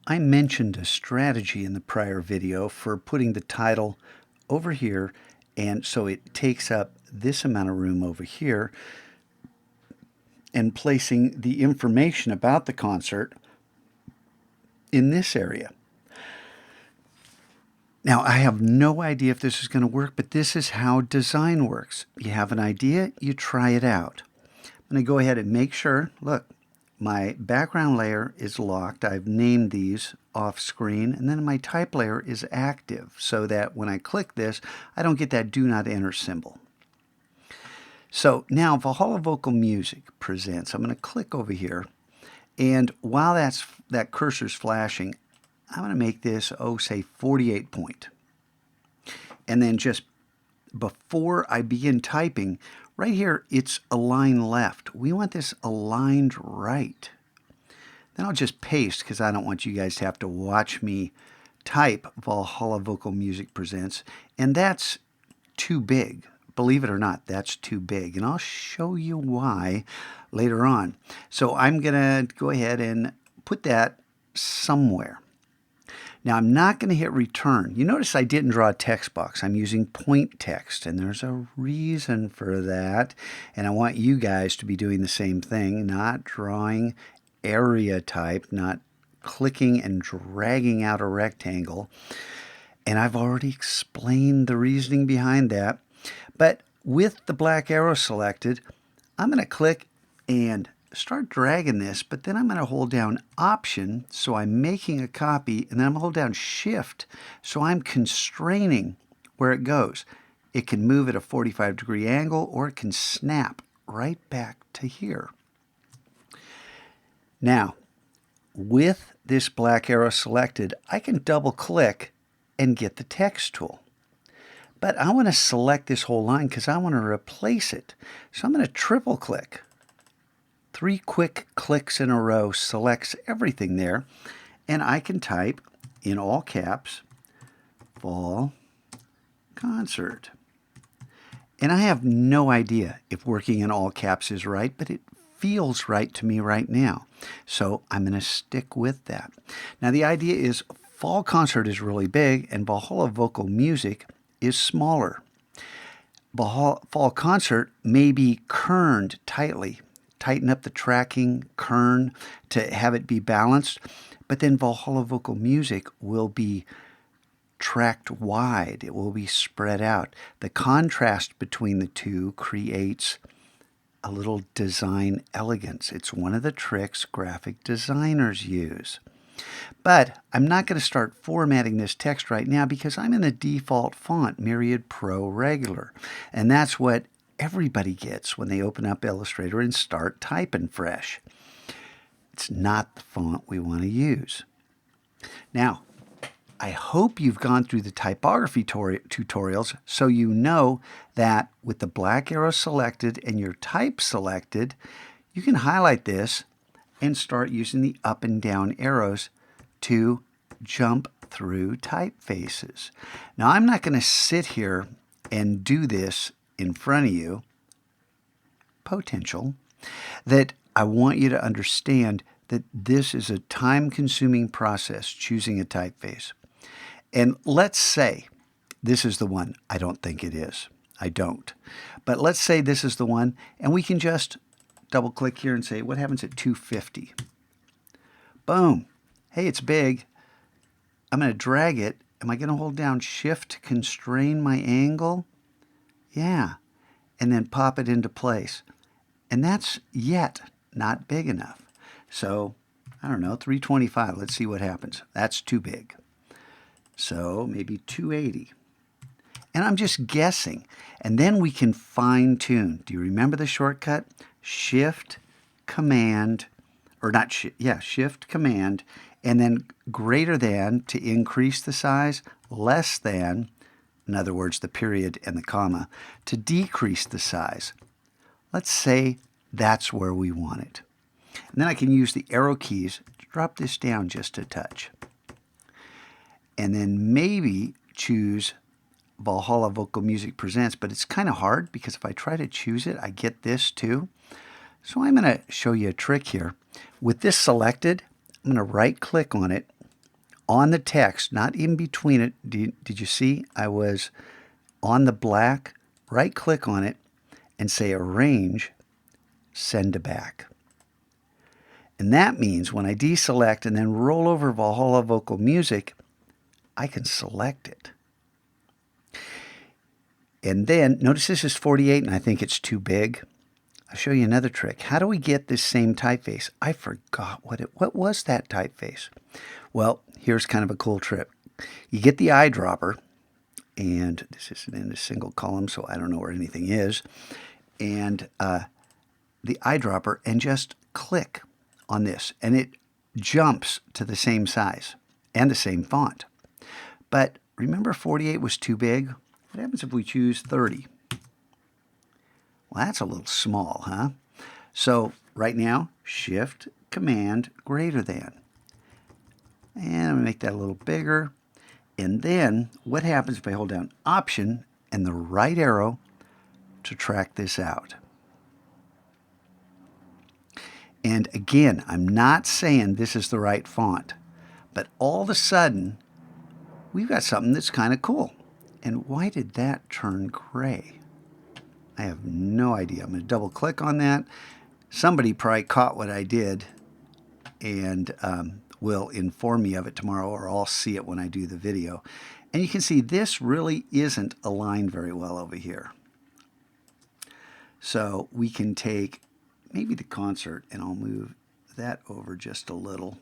I mentioned a strategy in the prior video for putting the title over here, and so it takes up this amount of room over here, and placing the information about the concert in this area. Now, I have no idea if this is going to work, but this is how design works. You have an idea, you try it out. I'm going to go ahead and make sure, look, my background layer is locked. I've named these off screen, and then my type layer is active so that when I click this, I don't get that do not enter symbol. So now Valhalla Vocal Music presents. I'm going to click over here, and while that cursor's flashing, I'm going to make this, say 48 point. And then just before I begin typing, right here, it's align left. We want this aligned right. Then I'll just paste because I don't want you guys to have to watch me type Valhalla Vocal Music Presents. And that's too big. Believe it or not, that's too big. And I'll show you why later on. So I'm going to go ahead and put that somewhere. Now, I'm not going to hit return. You notice I didn't draw a text box. I'm using point text, and there's a reason for that. And I want you guys to be doing the same thing, not drawing area type, not clicking and dragging out a rectangle. And I've already explained the reasoning behind that. But with the black arrow selected, I'm going to click and start dragging this, but then I'm going to hold down Option, so I'm making a copy, and then I'm going to hold down Shift, so I'm constraining where it goes. It can move at a 45-degree angle, or it can snap right back to here. Now, with this black arrow selected, I can double-click and get the text tool. But I want to select this whole line because I want to replace it. So I'm going to triple-click. 3 quick clicks in a row selects everything there, and I can type in all caps, Fall Concert. And I have no idea if working in all caps is right, but it feels right to me right now. So I'm going to stick with that. Now the idea is Fall Concert is really big and Valhalla Vocal Music is smaller. Fall Concert may be kerned tightly. Tighten up the tracking, kern to have it be balanced, but then Valhalla Vocal Music will be tracked wide. It will be spread out. The contrast between the two creates a little design elegance. It's one of the tricks graphic designers use. But I'm not going to start formatting this text right now because I'm in the default font, Myriad Pro Regular, and that's what everybody gets when they open up Illustrator and start typing fresh. It's not the font we want to use. Now, I hope you've gone through the typography tutorials so you know that with the black arrow selected and your type selected, you can highlight this and start using the up and down arrows to jump through typefaces. Now, I'm not going to sit here and do this in front of you, potential, that I want you to understand that this is a time-consuming process, choosing a typeface. And let's say this is the one. I don't think it is. I don't. But let's say this is the one, and we can just double-click here and say, what happens at 250? Boom. Hey, it's big. I'm going to drag it. Am I going to hold down Shift to constrain my angle? Yeah, and then pop it into place. And that's yet not big enough. So, I don't know, 325. Let's see what happens. That's too big. So, maybe 280. And I'm just guessing. And then we can fine tune. Do you remember the shortcut? Shift, Command, or not, Shift, Command, and then greater than to increase the size, less than, in other words, the period and the comma, to decrease the size. Let's say that's where we want it. And then I can use the arrow keys to drop this down just a touch. And then maybe choose Valhalla Vocal Music Presents, but it's kind of hard because if I try to choose it, I get this too. So I'm going to show you a trick here. With this selected, I'm going to right-click on it on the text, not in between it. Did you see? I was on the black, right-click on it, and say Arrange, Send to Back. And that means when I deselect and then roll over Valhalla Vocal Music, I can select it. And then, notice this is 48 and I think it's too big. I'll show you another trick. How do we get this same typeface? I forgot what was that typeface. Well, here's kind of a cool trick. You get the eyedropper, and this isn't in a single column, so I don't know where anything is, and the eyedropper, and just click on this, and it jumps to the same size and the same font. But remember 48 was too big? What happens if we choose 30? Well, that's a little small, huh? So right now, Shift, Command, greater than. And I'm going to make that a little bigger. And then what happens if I hold down Option and the right arrow to track this out? And again, I'm not saying this is the right font, but all of a sudden, we've got something that's kind of cool. And why did that turn gray? I have no idea. I'm going to double click on that. Somebody probably caught what I did and will inform me of it tomorrow, or I'll see it when I do the video. And you can see this really isn't aligned very well over here. So we can take maybe the concert, and I'll move that over just a little,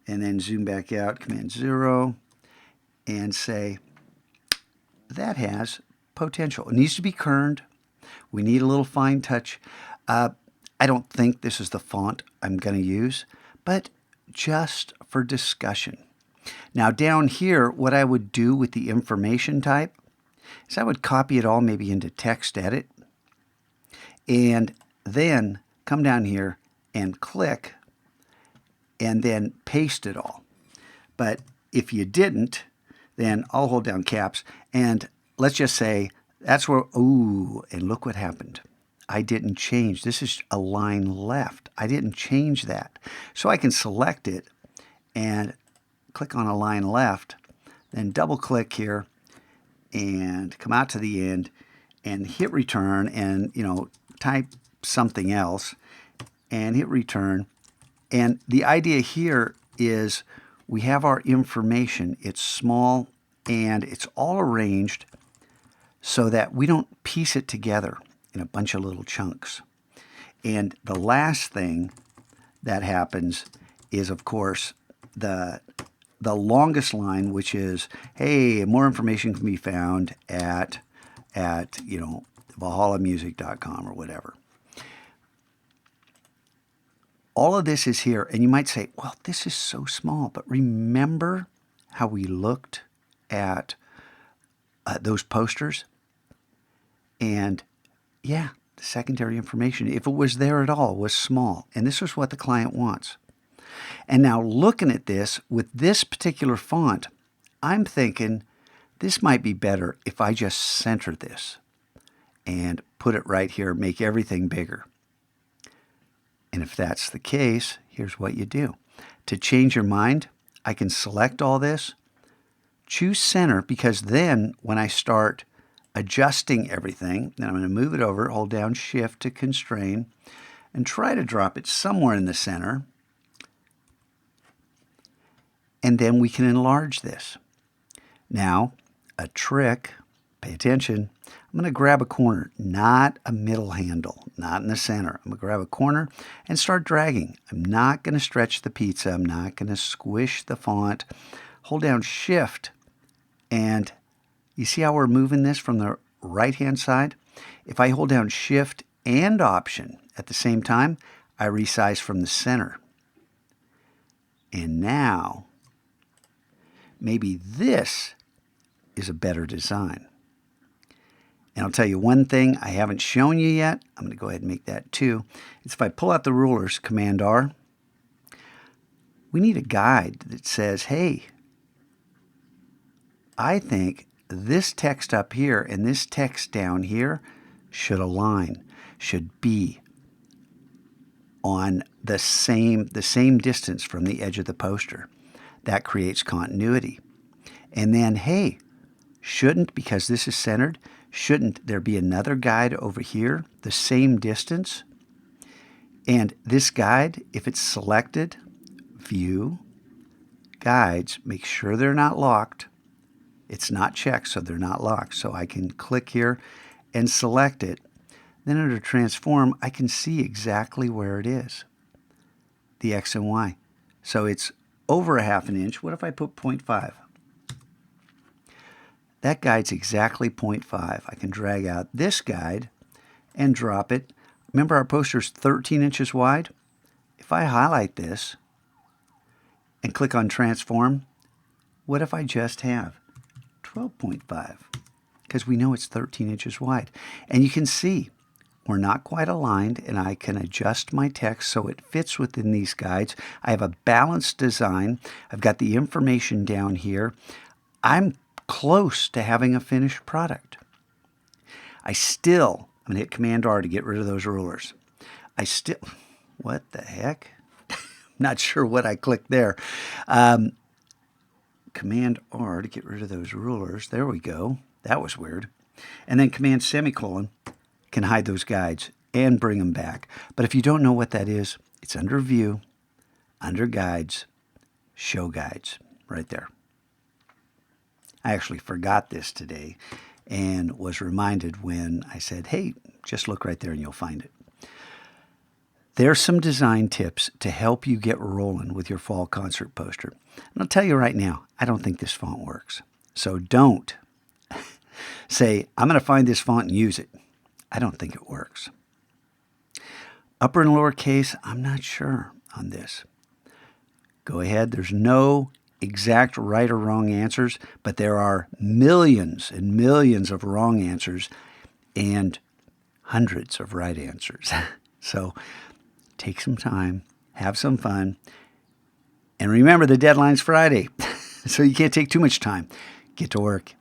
and then zoom back out, Command 0, and say that has potential. It needs to be kerned. We need a little fine touch. I don't think this is the font I'm going to use, but just for discussion. Now down here, what I would do with the information type is I would copy it all maybe into text edit, and then come down here and click, and then paste it all. But if you didn't, then I'll hold down caps, and let's just say that's where, ooh, and look what happened. I didn't change. This is a line left. I didn't change that. So I can select it and click on a line left, then double click here and come out to the end and hit return, and type something else and hit return. And the idea here is we have our information. It's small and it's all arranged so that we don't piece it together in a bunch of little chunks. And the last thing that happens is, of course, the longest line, which is, hey, more information can be found at valhallamusic.com or whatever. All of this is here, and you might say, well, this is so small, but remember how we looked at those posters? And yeah, the secondary information, if it was there at all, was small. And this is what the client wants. And now looking at this, with this particular font, I'm thinking this might be better if I just center this and put it right here, make everything bigger. And if that's the case, here's what you do. To change your mind, I can select all this, choose center, because then when I start adjusting everything, then I'm going to move it over, hold down Shift to constrain, and try to drop it somewhere in the center. And then we can enlarge this. Now, a trick, pay attention, I'm going to grab a corner, not a middle handle, not in the center. I'm going to grab a corner and start dragging. I'm not going to stretch the pizza. I'm not going to squish the font. Hold down Shift, and you see how we're moving this from the right-hand side? If I hold down Shift and Option at the same time, I resize from the center. And now, maybe this is a better design. And I'll tell you one thing I haven't shown you yet. I'm going to go ahead and make that 2. It's if I pull out the rulers, Command R, we need a guide that says, hey, I think this text up here and this text down here should align, should be on the same distance from the edge of the poster. That creates continuity. And then, hey, because this is centered, shouldn't there be another guide over here, the same distance? And this guide, if it's selected, View, Guides, make sure they're not locked. It's not checked, so they're not locked. So I can click here and select it. Then under Transform, I can see exactly where it is, the X and Y. So it's over 1/2 inch. What if I put 0.5? That guide's exactly 0.5. I can drag out this guide and drop it. Remember, our poster's 13 inches wide? If I highlight this and click on Transform, what if I just have 12.5? Because we know it's 13 inches wide. And you can see we're not quite aligned, and I can adjust my text so it fits within these guides. I have a balanced design. I've got the information down here. I'm close to having a finished product. I'm going to hit Command R to get rid of those rulers. What the heck? Not sure what I clicked there. Command R to get rid of those rulers. There we go. That was weird. And then Command semicolon can hide those guides and bring them back. But if you don't know what that is, it's under View, under Guides, Show Guides, right there. I actually forgot this today and was reminded when I said, hey, just look right there and you'll find it. There's some design tips to help you get rolling with your fall concert poster. And I'll tell you right now, I don't think this font works. So don't say, I'm going to find this font and use it. I don't think it works. Upper and lowercase, I'm not sure on this. Go ahead. There's no exact right or wrong answers, but there are millions and millions of wrong answers and hundreds of right answers. So take some time, have some fun, and remember the deadline's Friday, so you can't take too much time. Get to work.